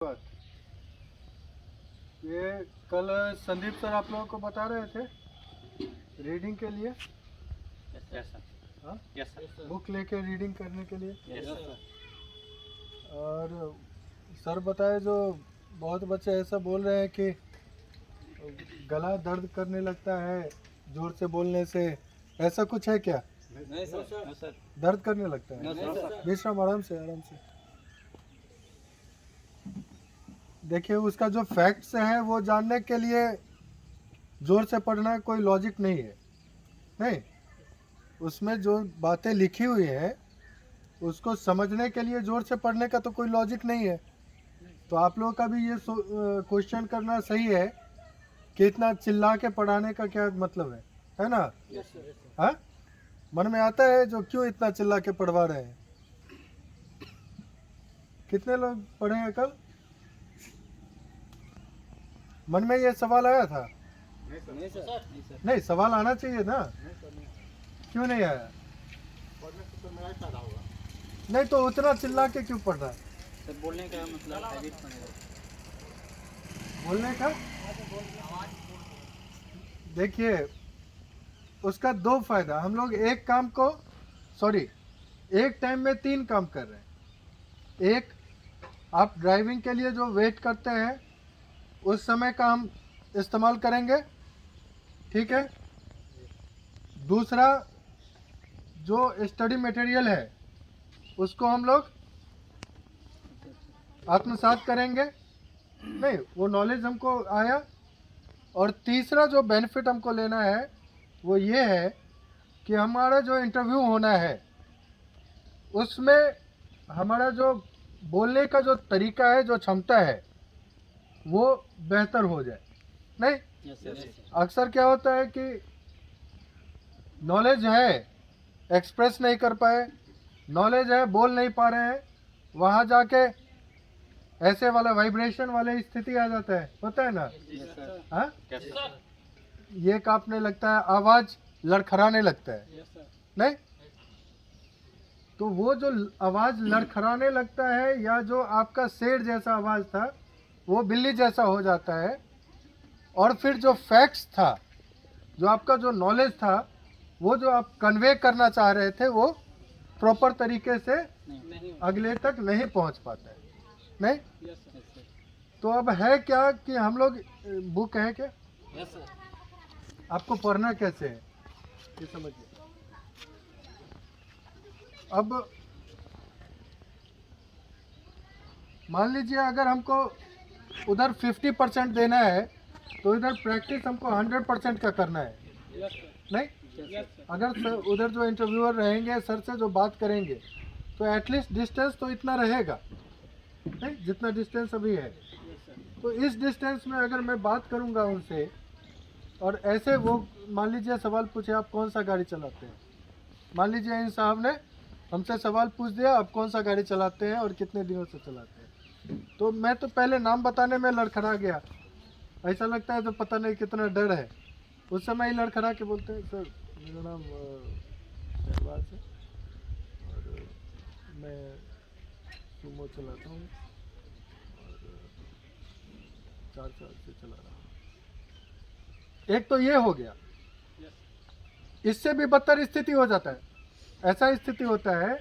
बात ये कल संदीप सर आप लोगों को बता रहे थे रीडिंग के लिए। Yes sir. बुक लेके रीडिंग करने के लिए। Yes sir. और सर बताए जो बहुत बच्चे ऐसा बोल रहे हैं कि गला दर्द करने लगता है जोर से बोलने से, ऐसा कुछ है क्या? नहीं सर। दर्द करने लगता है? नहीं सर। विश्राम, आराम से। देखिए उसका जो फैक्ट्स है वो जानने के लिए जोर से पढ़ना कोई लॉजिक नहीं है। नहीं, उसमें जो बातें लिखी हुई हैं उसको समझने के लिए जोर से पढ़ने का तो कोई लॉजिक नहीं है। तो आप लोगों का भी ये क्वेश्चन करना सही है कि इतना चिल्ला के पढ़ाने का क्या मतलब है ना? हाँ, मन में आता है जो क्यों इतना चिल्ला के पढ़वा रहे हैं। कितने लोग पढ़े हैं कल? मन में ये सवाल आया था? नहीं सर। नहीं, सवाल आना चाहिए ना। क्यों नहीं आया? नहीं तो उतना चिल्ला के क्यों पढ़ रहा है? सर बोलने का मतलब हैबिट बनेगा। बोलने का देखिए उसका दो फायदा। हम लोग एक टाइम में 3 काम कर रहे हैं। एक, आप ड्राइविंग के लिए जो वेट करते हैं उस समय का हम इस्तेमाल करेंगे, ठीक है। दूसरा, जो स्टडी मटेरियल है उसको हम लोग आत्मसात करेंगे, नहीं वो नॉलेज हमको आया। और तीसरा जो बेनिफिट हमको लेना है वो ये है कि हमारा जो इंटरव्यू होना है उसमें हमारा जो बोलने का जो तरीका है, जो क्षमता है, वो बेहतर हो जाए। नहीं, यस सर। अक्सर क्या होता है कि नॉलेज है, एक्सप्रेस नहीं कर पाए, नॉलेज है, बोल नहीं पा रहे हैं, वहाँ जाके ऐसे वाला वाइब्रेशन वाले स्थिति आ जाता है, होता है ना? Yes sir. हाँ, यस सर। ये कांपने लगता है, आवाज़ लड़खड़ाने लगता है। Yes sir. नहीं, तो वो जो आवाज़ लड़खड़ाने लगता है या जो आपका शेर जैसा आवाज़ था वो बिल्ली जैसा हो जाता है। और फिर जो फैक्ट्स था, जो आपका जो नॉलेज था, वो जो आप कन्वे करना चाह रहे थे वो प्रॉपर तरीके से नहीं। अगले तक नहीं पहुंच पाता है। नहीं, यस सर। तो अब है क्या कि हम लोग बुक है क्या, यस सर। आपको पढ़ना कैसे है ये समझिए। अब मान लीजिए अगर हमको उधर 50% देना है तो इधर प्रैक्टिस हमको 100% का करना है। Yes sir. नहीं, यस सर। अगर सर उधर जो इंटरव्यूअर रहेंगे सर से जो बात करेंगे तो एटलीस्ट डिस्टेंस तो इतना रहेगा, नहीं जितना डिस्टेंस अभी है। तो इस डिस्टेंस में अगर मैं बात करूंगा उनसे और ऐसे वो मान लीजिए सवाल पूछे आप कौन सा गाड़ी चलाते हैं, मान लीजिए इन साहब ने हमसे सवाल पूछ दिया आप कौन सा गाड़ी चलाते हैं और कितने दिनों से चलाते हैं, तो मैं तो पहले नाम बताने में लड़खड़ा गया। ऐसा लगता है तो पता नहीं कितना डर है। उस समय ही लड़खड़ा के बोलते हैं सर मेरा नाम शहबाज है और मैं सुमो चलाता हूँ और 4 साल से चला रहा हूँ। एक तो ये हो गया। इससे भी बदतर स्थिति हो जाता है। ऐसा स्थिति होता है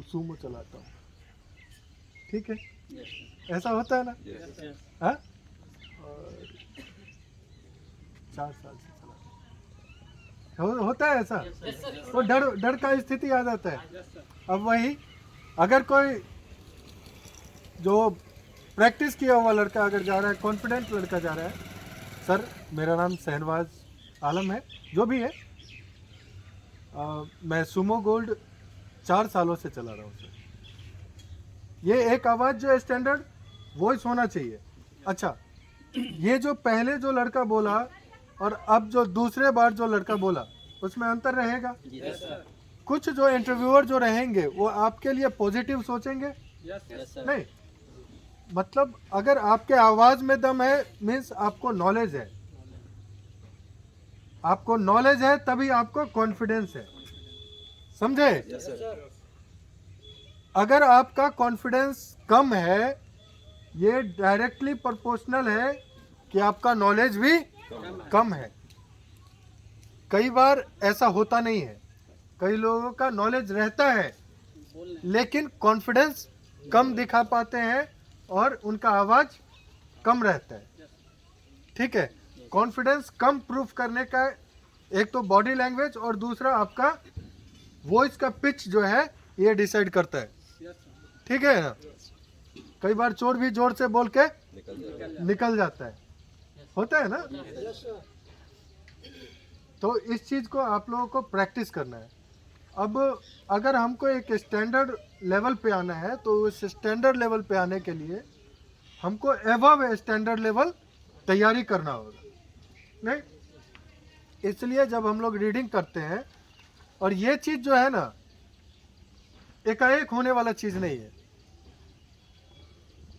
सुमो चलाता हूँ, ठीक है, ऐसा होता है ना? हाँ, और 4 साल से चलाता हूँ, होता है ऐसा। वो डर का स्थिति आ जाता है। अब वही अगर कोई जो प्रैक्टिस किया हुआ लड़का अगर जा रहा है, कॉन्फिडेंट लड़का जा रहा है, सर मेरा नाम शहनवाज आलम है, जो भी है, मैं सुमो गोल्ड 4 सालों से चला रहा हूँ सर। ये एक आवाज़ जो स्टैंडर्ड वॉइस होना चाहिए। अच्छा, ये जो पहले जो लड़का बोला और अब जो दूसरे बार जो लड़का बोला उसमें अंतर रहेगा। Yes sir. कुछ जो इंटरव्यूअर जो रहेंगे वो आपके लिए पॉजिटिव सोचेंगे। Yes sir. नहीं, मतलब अगर आपके आवाज़ में दम है मीन्स आपको नॉलेज है, आपको नॉलेज है तभी आपको कॉन्फिडेंस है, समझे? Yes sir. अगर आपका कॉन्फिडेंस कम है, ये डायरेक्टली प्रोपोर्शनल है कि आपका नॉलेज भी कम है। कई बार ऐसा होता नहीं है, कई लोगों का नॉलेज रहता है बोलने लेकिन कॉन्फिडेंस कम दिखा पाते हैं और उनका आवाज़ कम रहता है। ठीक है, कॉन्फिडेंस कम प्रूफ करने का एक तो बॉडी लैंग्वेज और दूसरा आपका वॉइस का पिच जो है ये डिसाइड करता है। यस सर ठीक है ना, कई बार चोर भी जोर से बोल के निकल जाता है, होता है ना। तो इस चीज़ को आप लोगों को प्रैक्टिस करना है। अब अगर हमको एक स्टैंडर्ड लेवल पे आना है तो उस स्टैंडर्ड लेवल पे आने के लिए हमको एबव स्टैंडर्ड लेवल तैयारी करना होगा, नहीं? इसलिए जब हम लोग रीडिंग करते हैं, और ये चीज़ जो है ना एकाएक होने वाला चीज़ नहीं है।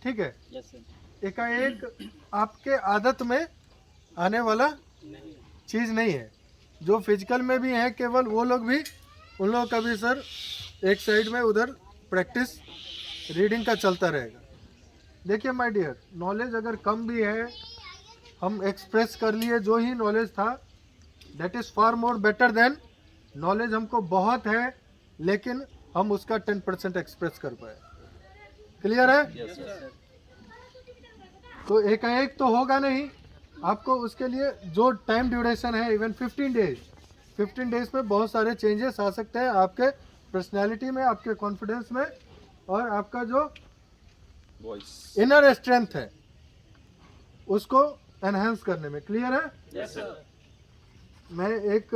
ठीक है, यस सर एकाएक आपके आदत में आने वाला नहीं चीज़ नहीं है। जो फिजिकल में भी है केवल वो लोग भी, उन लोगों का भी सर एक साइड में उधर प्रैक्टिस रीडिंग का चलता रहेगा। देखिए माय डियर, नॉलेज अगर कम भी है, हम एक्सप्रेस कर लिए जो ही नॉलेज था, that is far more better than knowledge हमको बहुत है लेकिन हम उसका 10% एक्सप्रेस कर पाए। क्लियर है? यस सर तो एकाएक तो होगा नहीं, आपको उसके लिए जो टाइम ड्यूरेशन है, इवन 15 डेज में बहुत सारे चेंजेस आ सकते हैं आपके पर्सनैलिटी में, आपके कॉन्फिडेंस में और आपका जो इनर स्ट्रेंथ है उसको एनहेंस करने में। क्लियर है? यस सर मैं एक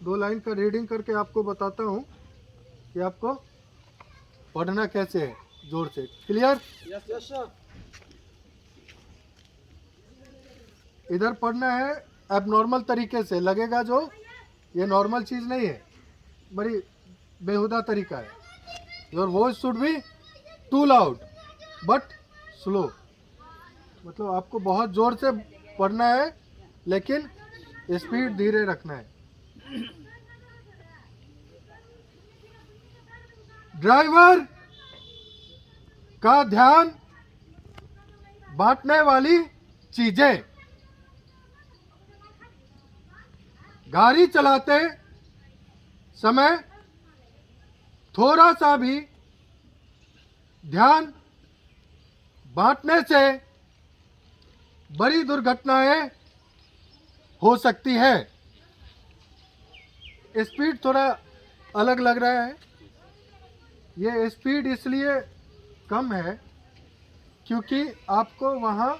2 लाइन का रीडिंग करके आपको बताता हूँ कि आपको पढ़ना कैसे है जोर से। क्लियर? यस सर इधर पढ़ना है एबनॉर्मल तरीके से, लगेगा जो ये नॉर्मल चीज़ नहीं है, बड़ी बेहुदा तरीका है। Your voice should be too loud but slow, मतलब आपको बहुत ज़ोर से पढ़ना है लेकिन स्पीड धीरे रखना है। ड्राइवर का ध्यान बांटने वाली चीजें, गाड़ी चलाते समय थोड़ा सा भी ध्यान बांटने से बड़ी दुर्घटनाएं हो सकती है। स्पीड थोड़ा अलग लग रहा है, ये स्पीड इसलिए कम है क्योंकि आपको वहाँ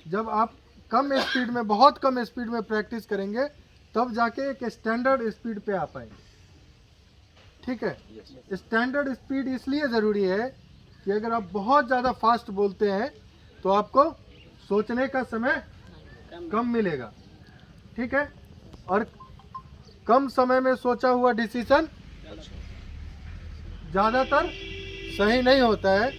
जब आप कम स्पीड में, बहुत कम स्पीड में प्रैक्टिस करेंगे तब जाके एक स्टैंडर्ड स्पीड पे आ पाएंगे। ठीक है, स्टैंडर्ड स्पीड इसलिए ज़रूरी है कि अगर आप बहुत ज़्यादा फास्ट बोलते हैं तो आपको सोचने का समय कम मिलेगा। ठीक है, और कम समय में सोचा हुआ डिसीजन ज़्यादातर सही नहीं होता है,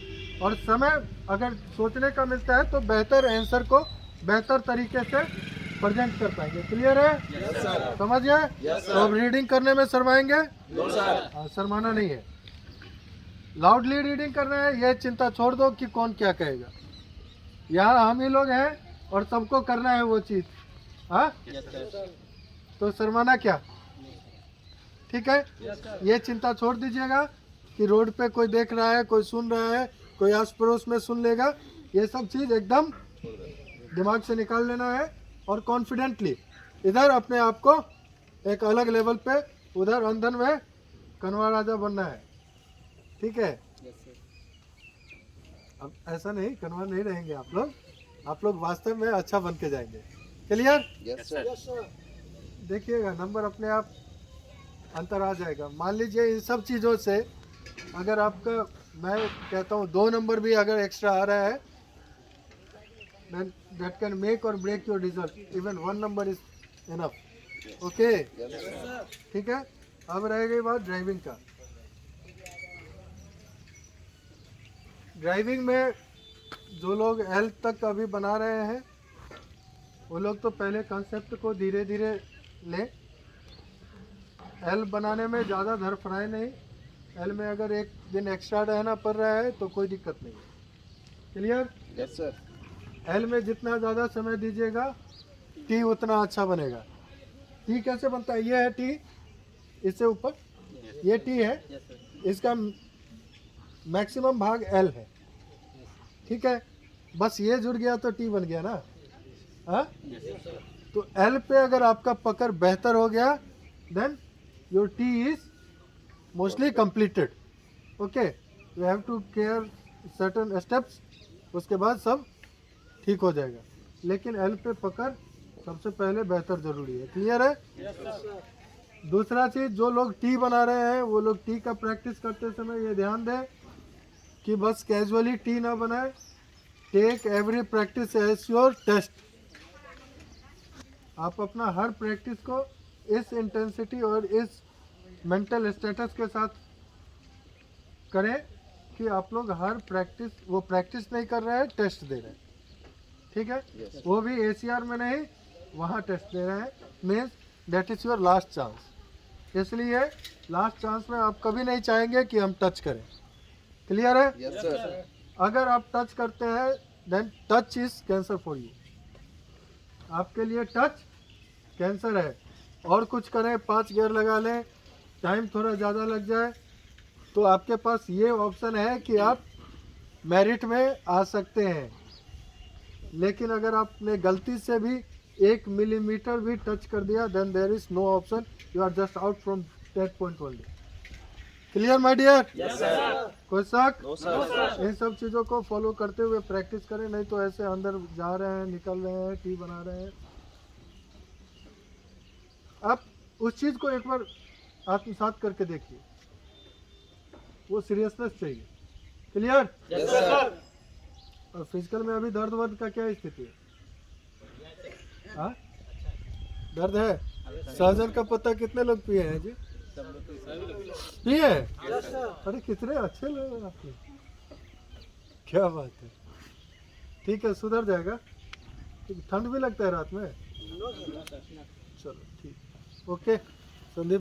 और समय अगर सोचने का मिलता है तो बेहतर आंसर को बेहतर तरीके से प्रेजेंट कर पाएंगे। क्लियर है? यस सर समझ गए? तो अब रीडिंग करने में शर्माएंगे? नो सर हाँ, शर्माना नहीं है, लाउडली रीडिंग करना है। यह चिंता छोड़ दो कि कौन क्या कहेगा, यहाँ हम ही लोग हैं और सबको करना है वो चीज़। हाँ, यस सर तो शर्माना क्या? ठीक है, यस सर ये चिंता छोड़ दीजिएगा कि रोड पे कोई देख रहा है, कोई सुन रहा है, कोई आस पड़ोस में सुन लेगा, ये सब चीज़ एकदम दिमाग से निकाल लेना है और कॉन्फिडेंटली इधर अपने आप को एक अलग लेवल पे, उधर अंदर में कनवा राजा बनना है। ठीक है, यस सर अब ऐसा नहीं, कनवा नहीं रहेंगे आप लोग वास्तव में अच्छा बन के जाएंगे। क्लियर? यस सर देखिएगा नंबर अपने आप अंतर आ जाएगा। मान लीजिए इन सब चीज़ों से अगर आपका, मैं कहता हूँ 2 नंबर भी अगर एक्स्ट्रा आ रहा है, then that can make or break your result. Even 1 number is enough. Okay? ठीक है, अब रह गई बात ड्राइविंग का। ड्राइविंग में जो लोग एल तक अभी बना रहे हैं वो लोग तो पहले कंसेप्ट को धीरे धीरे लें। एल बनाने में ज़्यादा धड़फड़ाए नहीं, एल में अगर एक दिन एक्स्ट्रा रहना पड़ रहा है तो कोई दिक्कत नहीं है। क्लियर? Yes sir. एल में जितना ज़्यादा समय दीजिएगा टी उतना अच्छा बनेगा। टी कैसे बनता है? ये है टी, इससे ऊपर ये टी है, इसका मैक्सिमम भाग एल है। ठीक है, बस ये जुड़ गया तो टी बन गया ना। हाँ, तो एल पे अगर आपका पकड़ बेहतर हो गया then your tea is mostly completed. Okay, you have to care certain steps, उसके बाद सब ठीक हो जाएगा। लेकिन एल पे पकड़ सबसे पहले बेहतर ज़रूरी है। क्लियर है? दूसरा चीज़, जो लोग टी बना रहे हैं वो लोग टी का प्रैक्टिस करते समय ये ध्यान दें कि बस कैजुअली टी ना बनाए। Take every practice as your test. आप अपना हर प्रैक्टिस को इस इंटेंसिटी और इस मेंटल स्टेटस के साथ करें कि आप लोग हर प्रैक्टिस, वो प्रैक्टिस नहीं कर रहे हैं, टेस्ट दे रहे हैं। ठीक है? वो भी एसीआर में नहीं, वहाँ टेस्ट दे रहे हैं। Means that is your last chance. इसलिए लास्ट चांस में आप कभी नहीं चाहेंगे कि हम टच करें। क्लियर है? Yes sir. अगर आप टच करते हैं then touch is cancer for you. आपके लिए टच कैंसर है। और कुछ करें, 5 गियर लगा लें, टाइम थोड़ा ज़्यादा लग जाए, तो आपके पास ये ऑप्शन है कि आप मेरिट में आ सकते हैं। लेकिन अगर आपने गलती से भी 1 मिलीमीटर भी टच कर दिया then there is no option, you are just out from that point only. Clear my dear? Yes sir. कोई शक? No sir. इन सब चीज़ों को फॉलो करते हुए प्रैक्टिस करें, नहीं तो ऐसे अंदर जा रहे हैं, निकल रहे हैं, टी बना रहे हैं। आप उस चीज़ को एक बार आत्मसात करके देखिए, वो सीरियसनेस चाहिए। क्लियर? Yes sir. और फिजिकल में अभी दर्द वर्द का क्या स्थिति है? हाँ, दर्द है? सहजन का पत्ता कितने लोग पिए हैं जी? पिए हैं? Yes sir. अरे कितने अच्छे लोग हैं आपके, क्या बात है। ठीक है, सुधर जाएगा। ठंड भी लगता है रात में? No sir. चलो ठीक, ओके संदीप।